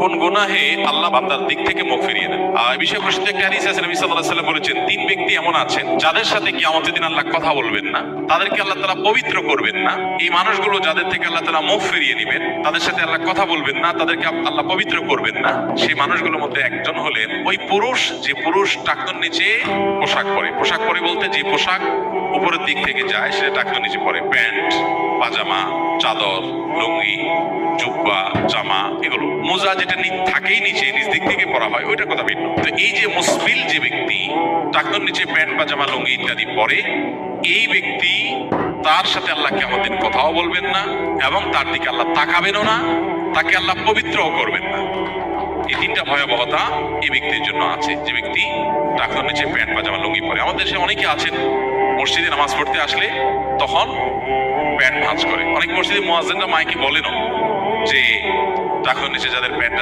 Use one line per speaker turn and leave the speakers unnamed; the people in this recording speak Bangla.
কোন গুনাহে আল্লাহ বান্দার দিক থেকে মুখ ফিরিয়ে নেন। এই বিষয়ে প্রসিদ্ধ একটা হাদিস আছে, নবী সাল্লাল্লাহু আলাইহি ওয়াসাল্লাম বলেছেন, তিন ব্যক্তি এমন আছেন যাদের সাথে কিয়ামতের দিন আল্লাহ কথা বলবেন না, তাদেরকে আল্লাহ তাআলা পবিত্র করবেন না। এই মানুষগুলো যাদের থেকে আল্লাহ তাআলা মুখ ফিরিয়ে নেবেন, তাদের সাথে আল্লাহ কথা বলবেন না, তাদেরকে আল্লাহ পবিত্র করবেন না। সেই মানুষগুলোর মধ্যে একজন হলেন ওই পুরুষ, যে পুরুষ টাকনোর নিচে পোশাক পরে। পোশাক পরে বলতে যে পোশাক উপরের দিক থেকে যায় সেটা টাকনোর নিচে পরে, প্যান্ট, পাজামা, চাদর, লুঙ্গি, জুব্বা, জামা, এগুলো। মোজা যেটা থাকেই নিচে, নিচ দিক থেকে পরা হয়, ওইটার কথা ভিন্ন। তো এই যে মুসবিল যে ব্যক্তি টাকনোর নিচে প্যান্ট, পাজামা, লুঙ্গি ইত্যাদি পরে, এই ব্যক্তি, তার সাথে আল্লাহ কিয়ামতের দিন কথাও বলবেন না এবং তার দিকে আল্লাহ তাকাবেনও না, তাকে আল্লাহ পবিত্রও করবেন না। এই তিনটা ভয়াবহতা এই ব্যক্তির জন্য আছে, যে ব্যক্তি টাকনোর নিচে প্যান্ট, পাজামা, লুঙ্গি পরে। আমাদের দেশে অনেকে আছেন মসজিদে নামাজ পড়তে আসলে তখন প্যান্ট ভাঁজ করে। অনেক মসজিদে মুয়াজ্জিনরা মাইকে বলেনও যে টাকনোর নিচে যাদের প্যান্ট